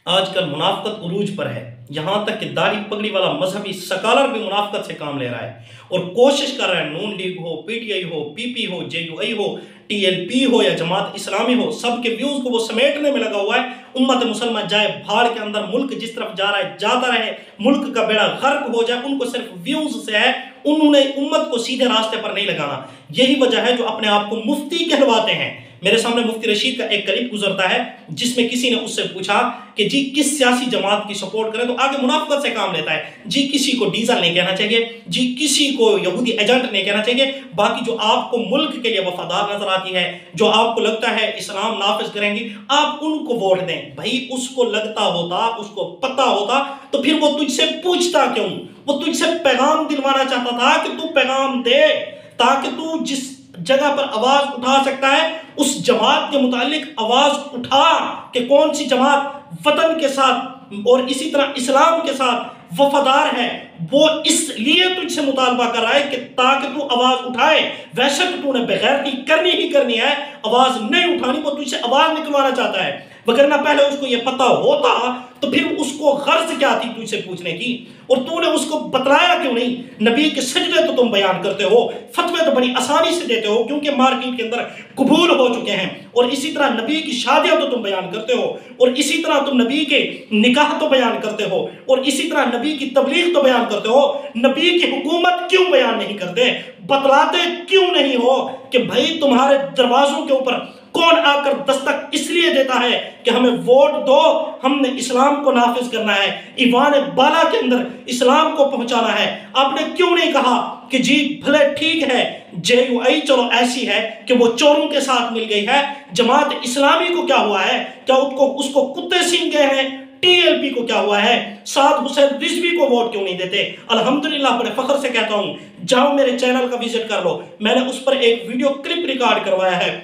آج کل منافقت عروج پر ہے، یہاں تک کہ داڑھی پگڑی والا مذہبی سکالر بھی منافقت سے کام لے رہا ہے اور کوشش کر رہا ہے نون لیگ ہو، پی ٹی آئی ہو، پی پی ہو، جے یو آئی ہو، ٹی ایل پی ہو یا جماعت اسلامی ہو، سب کے ویوز کو وہ سمیٹنے میں لگا ہوا ہے۔ امت مسلمہ جائے بھاڑ کے اندر، ملک جس طرف جا رہا ہے جاتا رہے، ملک کا بیڑا غرق ہو جائے، ان کو صرف ویوز سے ہے، انہوں نے امت کو سیدھے راستے پر نہیں لگانا۔ یہی وجہ ہے جو اپنے آپ کو مفتی کہلواتے ہیں۔ میرے سامنے مفتی رشید کا ایک کلپ گزرتا ہے جس میں کسی نے اس سے پوچھا کہ جی کس سیاسی جماعت کی سپورٹ کرے، تو آگے منافقت سے کام لیتا ہے۔ جی کسی کو ڈیزل نہیں کہنا چاہیے، جی کسی کو یہودی ایجنٹ نہیں کہنا چاہیے، باقی جو آپ کو ملک کے لیے وفادار نظر آتی ہے، جو آپ کو لگتا ہے اسلام نافذ کریں گی، آپ ان کو ووٹ دیں۔ بھائی اس کو لگتا ہوتا، اس کو پتہ ہوتا تو پھر وہ تجھ سے پوچھتا کیوں؟ وہ تجھ سے پیغام دلوانا چاہتا تھا کہ تو پیغام دے، تاکہ تو جس جگہ پر آواز اٹھا سکتا ہے اس جماعت کے متعلق آواز اٹھا کہ کون سی جماعت وطن کے ساتھ اور اسی طرح اسلام کے ساتھ وفادار ہے۔ وہ اس لیے تجھ سے مطالبہ کر رہا ہے کہ تاکہ تو آواز اٹھائے۔ ویسے تو نے بغیرتی کرنی ہی کرنی ہے، آواز نہیں اٹھانی، وہ تجھ سے آواز نکلوانا چاہتا ہے، وگرنہ پہلے اس کو یہ پتہ ہوتا تو پھر اس کو غرض کیا تھی تجھ سے پوچھنے کی، اور تو نے اس کو بتلایا کیوں نہیں؟ نبی کے سجدے تو تم بیان کرتے ہو، فتوے تو بڑی آسانی سے دیتے ہو کیونکہ مارکیٹ کے اندر قبول ہو چکے ہیں، اور اسی طرح نبی کی شادیاں تو تم بیان کرتے ہو، اور اسی طرح تم نبی کے نکاح تو بیان کرتے ہو، اور اسی طرح نبی کی تبلیغ تو بیان کرتے ہو۔ نبی کی حکومت کیوں بیان نہیں کرتے؟ بتلاتے کیوں نہیں ہو کہ بھائی تمہارے دروازوں کے اوپر کون آ کر دستک اس لیے دیتا ہے کہ ہمیں ووٹ دو، ہم نے اسلام کو نافذ کرنا ہے، ایوان بالا کے اندر اسلام کو پہنچانا ہے۔ آپ نے کیوں نہیں کہا کہ جی بھلے ٹھیک ہے جے یو آئی چلو ایسی ہے کہ وہ چوروں کے ساتھ مل گئی ہے، جماعت اسلامی کو کیا ہوا ہے؟ کیا اس کو کتے سینگ گئے ہیں؟ ٹی ایل پی کو کیا ہوا ہے؟ سعد حسین رضوی کو ووٹ کیوں نہیں دیتے؟ الحمدللہ بڑے فخر سے کہتا ہوں، جاؤ میرے چینل کا وزٹ کر لو، میں نے اس پر ایک ویڈیو کلپ ریکارڈ کروایا ہے،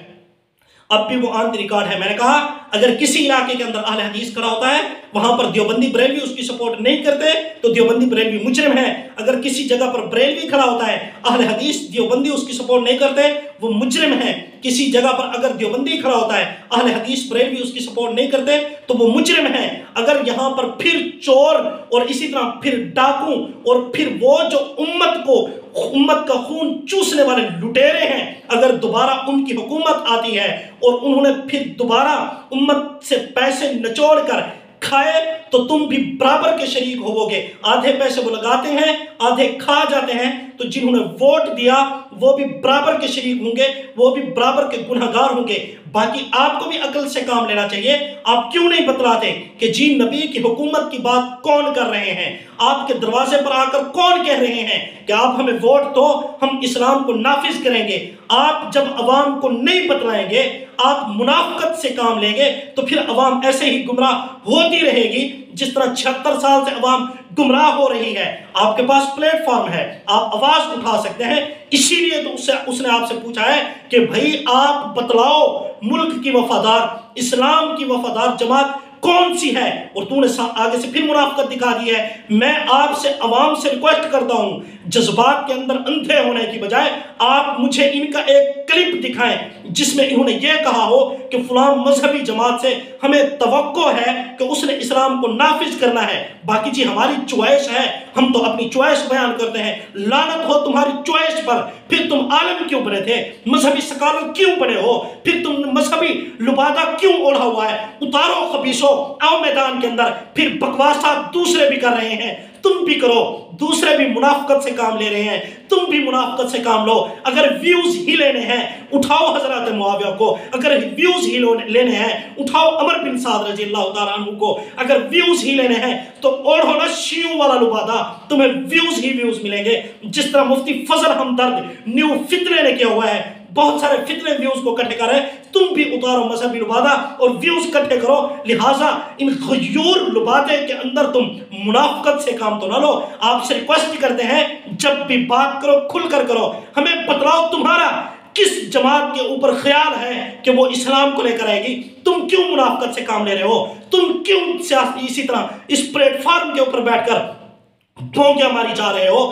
اب بھی وہ آن دی ریکارڈ ہے۔ میں نے کہا اگر کسی علاقے کے اندر اہل حدیث کھڑا ہوتا ہے، وہاں پر دیوبندی بریلوی اس کی سپورٹ نہیں کرتے تو دیوبندی بریلوی مجرم ہے۔ اگر کسی جگہ پر بریلوی کھڑا ہوتا ہے، اہل حدیث دیوبندی اس کی سپورٹ نہیں کرتے، وہ مجرم ہے۔ کسی جگہ پر اگر دیوبندی کھڑا ہوتا ہے، اہل حدیث بریلوی اس کی سپورٹ نہیں کرتے تو وہ مجرم ہے۔ اگر یہاں پر پھر چور اور اسی طرح پھر ڈاکو اور پھر وہ جو امت کا خون چوسنے والے لٹیرے ہیں، اگر دوبارہ ان کی حکومت آتی ہے اور انہوں نے پھر دوبارہ امت سے پیسے نچوڑ کر کھائے تو تم بھی برابر کے شریک ہوو گے۔ آدھے پیسے وہ لگاتے ہیں، آدھے کھا جاتے ہیں، تو جنہوں نے ووٹ دیا وہ بھی برابر کے شریک ہوں گے، وہ بھی برابر کے گنہگار ہوں گے۔ باقی آپ کو بھی عقل سے کام لینا چاہیے۔ آپ کیوں نہیں بتلاتے کہ جی نبی کی حکومت کی بات کون کر رہے ہیں؟ آپ کے دروازے پر آ کر کون کہہ رہے ہیں کہ آپ ہمیں ووٹ دو، ہم اسلام کو نافذ کریں گے؟ آپ جب عوام کو نہیں بتلائیں گے، آپ منافقت سے کام لیں گے، تو پھر عوام ایسے ہی گمراہ ہوتی رہے گی جس طرح 76 سال سے عوام گمراہ ہو رہی ہے۔ آپ کے پاس پلیٹ فارم ہے، آپ آواز اٹھا سکتے ہیں، اسی لیے تو اس نے آپ سے پوچھا ہے کہ بھائی آپ بتلاؤ ملک کی وفادار، اسلام کی وفادار جماعت کون سی ہے؟ اور تو نے آگے سے پھر منافقت دکھا دی ہے۔ میں آپ سے عوام سے ریکویسٹ کرتا ہوں، جذبات کے اندر اندھے ہونے کی بجائے آپ مجھے ان کا ایک کلپ دکھائیں جس میں انہوں نے یہ کہا ہو کہ فلاں مذہبی جماعت سے ہمیں توقع ہے کہ اس نے اسلام کو نافذ کرنا ہے۔ باقی جی ہماری چوائس ہے، ہم تو اپنی چوائس بیان کرتے ہیں۔ لعنت ہو تمہاری چوائس پر، پھر تم عالم کیوں بنے تھے؟ مذہبی سکالر کیوں بنے ہو؟ پھر تم مذہبی لبادہ کیوں اوڑھا ہوا ہے؟ اتارو خبیثو، آؤ میدان کے اندر۔ پھر بکواسات دوسرے بھی کر رہے ہیں، تم بھی کرو۔ دوسرے بھی منافقت سے کام لے رہے ہیں، تم بھی منافقت سے کام لو۔ اگر ویوز ہی لینے ہیں اٹھاؤ حضرت معاویہ کو، اگر ویوز ہی لینے ہیں اٹھاؤ عمر بن سعد رضی اللہ تعالیٰ عنہ کو، اگر ویوز ہی لینے ہیں تو اوڑھو نا شیعوں والا لبادہ، تمہیں ویوز ہی ویوز ملیں گے۔ جس طرح مفتی فضل ہمدرد نیو فتنے نے کیا ہوا ہے، بہت سارے فتنے ویوز کو کٹھے کر رہے ہیں، تم بھی اتارو مذہبی لبادہ اور ویوز کٹھے کرو۔ لہٰذا ان غیور لبادے کے اندر تم منافقت سے کام تو نہ لو۔ آپ سے ریکویسٹ کرتے ہیں جب بھی بات کرو کھل کر کرو، ہمیں بتلاؤ تمہارا کس جماعت کے اوپر خیال ہے کہ وہ اسلام کو لے کر آئے گی؟ تم کیوں منافقت سے کام لے رہے ہو؟ تم کیوں اسی طرح اس پلیٹ فارم کے اوپر بیٹھ کر بھونکیاں ماری جا رہے ہو؟